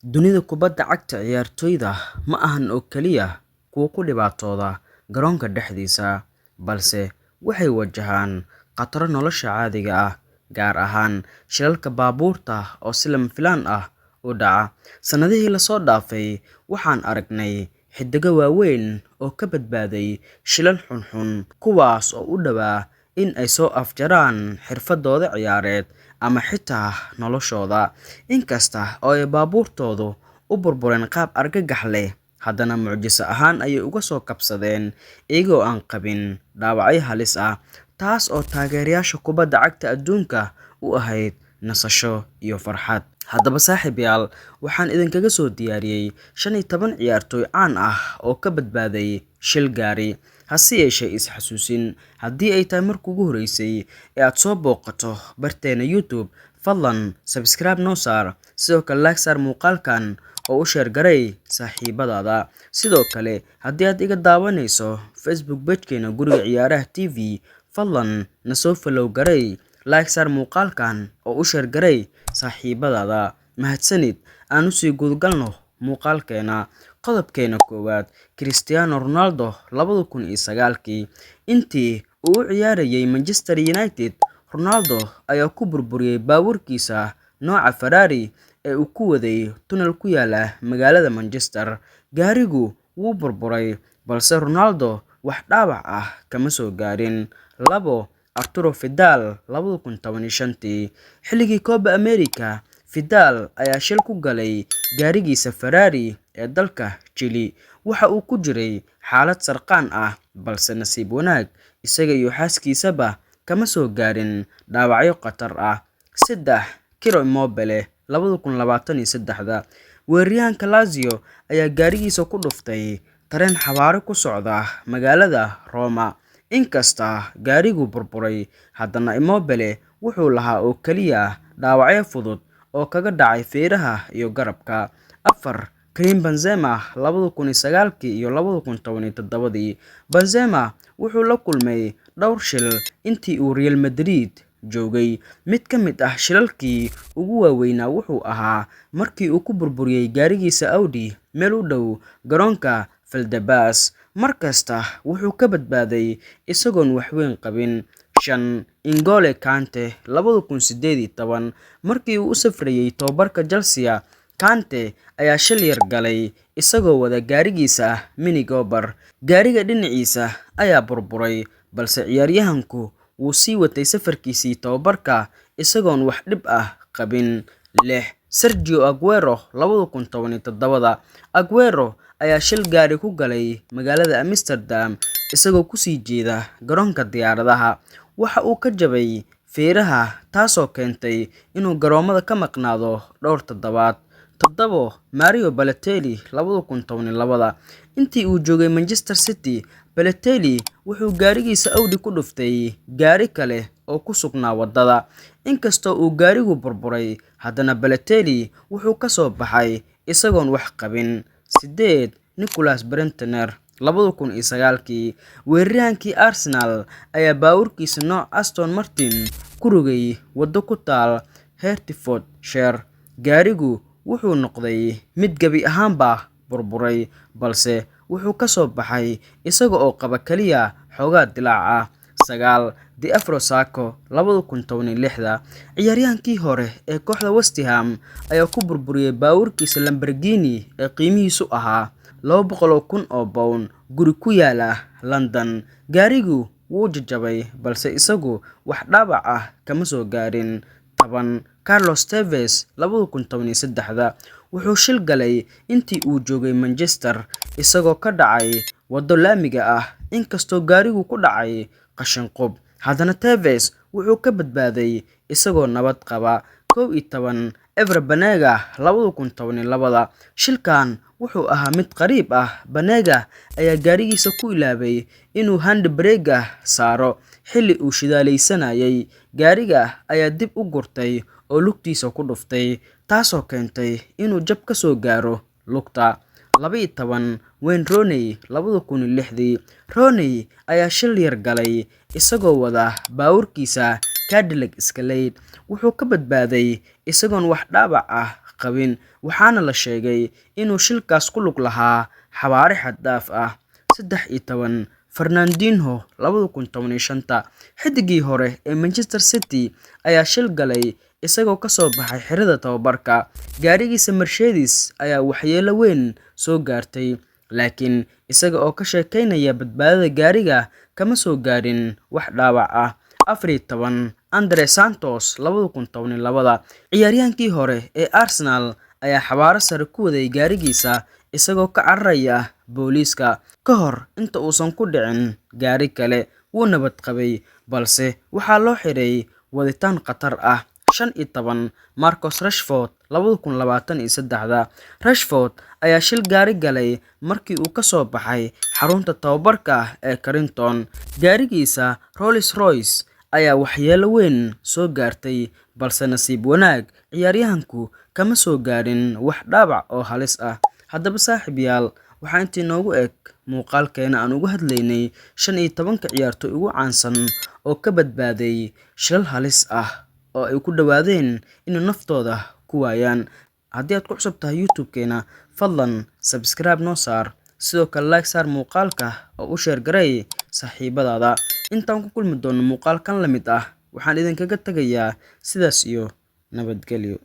Dunida kubadda cagta ciyaartoyda ma ahan oo kaliya kuwa ku dhibaatooda garoonka dhexdiisa, balse waxay wajahaan khataro nolosha caadiga ah, gaar ahaan shilalka baabuurta oo si lama filaan ah u dhaca. Sannadihii la soo dhaafay, waxaan aragnay xiddiga waaweyn oo ka badbaaday shilal xunxun, kuwaas oo u dhowaa in ay soo afjaraan xirfadooda ciyaareed ama xitaa noloshooda. Inkasta oo ay baabuurtoodu u burbureen qaab argagax leh, haddana mucjiso ahaan ayay uga soo kabsadeen iyagoo aan qabin dhaawacyo halis ah, taas oo taageerayaasha kubadda cagta adduunka u ahayd nasasho iyo farxad. Haddaba saaxiibayaal, waxaan idinkaga soo diyaariyey 15 ciyaartoy caan ah oo ka badbaaday shil gaari. Hase yeeshee is-xasuusin, haddii ay tahay markii ugu horeysay ee aad soo booqato barteena YouTube, fadlan subscribe noo saar, sidoo kale like saar muuqaalkan oo u share garay saaxiibadaada. Sidoo kale, haddii aad iga daawanayso Facebook page-keena Guriga Ciyaaraha TV, fadlan na soo follow garay, like saar muuqaalkan oo u share garay saaxiibadaada. Mahadsanid. Aan u sii gudagalno muuqaalkeena. Qodobkeena koowaad, Cristiano Ronaldo 2009. Intii uu u ciyaarayay Manchester United, Ronaldo ayaa ku burburiyay baabuurkiisa nooca Ferrari ee uu ku waday tunnel ku yaala magaalada Manchester. Gaarigu wuu burburay, balse Ronaldo wax dhaawac ah kama soo gaarin. 2. Arturo Vidal 2015. Xilligii Copa America, Vidal ayaa shil ku galay gaarigiisa Ferrari ee dalka Chile. Waxa uu ku jiray xaalad sarqaan ah, balse nasiib wanaag isaga iyo xaaskiisaba kama soo gaarin dhaawacyo khatar ah. 3. Ciro Immobile 2023. Weeraryahanka Lazio ayaa gaarigiisa ku dhuftay tareen xawaare ku socda magaalada Roma. Inkasta gaarigu burburay, haddana Immobile wuxuu lahaa oo kaliya dhaawacyo fudud oo kaga dhacay feeraha iyo garabka. 4. Karim Benzema 2009 iyo 2017. Benzema wuxuu la kulmay dhowr shil intii uu Real Madrid joogay. Mid ka mid ah shilalkii ugu waaweynaa wuxuu ahaa markii uu ku burburiyay gaarigiisa Audi meel u dhow garoonka Valdebebas. Markasta wuxuu ka badbaaday isagoon wax weyn qabin. 5. N'Golo Kante 2018. Markii uu u safrayay tababarka Chelsea, Kante ayaa shil yar galay isagoo wada gaarigiisa Mini Cooper. Gaariga dhinaciisa ayaa burburay, balse ciyaaryahanku wuu sii watay safarkiisii tababarka isagoon wax dhib ah qabin. 6. Sergio Aguero 2017. Aguero ayaa shil gaari ku galay magaalada Amsterdam isagoo ku sii jeeda garoonka diyaaradaha. Waxa uu ka jabay feeraha, taasoo keentay inuu garoomada ka maqnaado dhowr toddobaad. 7. Mario Balotelli 2012. Intii uu joogay Manchester City, Balotelli wuxuu gaarigiisa Audi ku dhuftay gaari kale oo ku sugnaa wadada. Inkastoo uu gaarigu burburay, haddana Balotelli wuxuu ka soo baxay isagoon wax qabin. 8. Nicolas Brentner 2009. Weeraryahankii Arsenal ayaa baabuurkiisa nooca Aston Martin ku rogay waddo ku taal Hertfordshire. Gaarigu wuxuu noqday mid gebi ahaanba burburay, balse wuxuu ka soo baxay isaga oo qaba kaliya xoogaa dilaac ah. 9. Diafra Sakho 2016. Ciyaaryahankii hore ee kooxda West Ham ayaa ku burburiyay baabuurkiisa Lamborghini ee qiimihiisu ahaa 200,000 oo pound guri ku yaala London. Gaarigu wuu jajabay, balse isagu wax dhaawac ah kama soo gaarin. 10. Carlos Tevez 2013. Wuxuu shil galay intii uu joogay Manchester isagoo ka dhacay waddo laamiga ah. Inkastoo gaarigu ku dhacay qashin qub, haddana Tevez wuxuu ka badbaaday isagoo nabad qaba. 11. Ever Banega 2012. Shilkan wuxuu ahaa mid qariib ah. Banega ayaa gaarigiisa ku ilaabay inuu handbrake saaro xilli uu shidaalaysanayay. Gaariga ayaa dib u gurtay oo lugtiisa ku dhuftay, taasoo keentay inuu jab ka soo gaaro lugta. 12. Wayne Rooney 2006. Rooney ayaa shil yar galay isagoo wada baabuurkiisa Cadillac Escalade. Wuxuu ka badbaaday isagoon wax dhaawac ah qabin, waxaana la sheegay inuu shilkaas ku lug lahaa xawaare xad dhaaf ah. 13 Fernandinho 2015 xidigii hore ee Manchester City ayaa shil galay isagoo ka soo baxay xirada tababarka. Gaarigiisa Mercedes ayaa waxyeello weyn soo gaartay, laakiin isaga oo ka sheekeynaya badbaadada gaariga kama soo gaarin wax dhaawac ah. 14 Andre Santos 2012 ciyaaryahankii hore ee Arsenal ayaa xawaare sare ku waday gaarigiisa isagoo ka cararaya booliiska ka hor inta uusan ku dhicin gaari kale. Wuu nabad qabay, balse waxaa loo xiray waditaan khatar ah. 15 Marcus Rashford 2023 Rashford ayaa shil gaari galay markii uu ka soo baxay xarunta tababarka ee Carrington. Gaarigiisa Rolls-Royce ayaa waxyeello weyn soo gaartay, balse nasiib wanaag ciyaaryahanku kama soo gaarin wax dhaawac oo halis ah. Haddaba saaxiibayaal, waxaa intii noogu eg muuqaalkeena aan uga hadlaynay 15 ciyaartoy ugu caansan oo ka badbaaday shilal halis ah oo ay ku dhawaadeen inay naftooda ku waayaan. Haddii aad ku cusub tahay YouTube-keena, fadlan subscribe noo saar, sidoo kale like saar muuqaalka oo u share garay saaxiibadaada. Intaan ku kulmi doono muuqaalkan la mid ah, waxaan idinkaga tagayaa sidaas iyo nabadgelyo.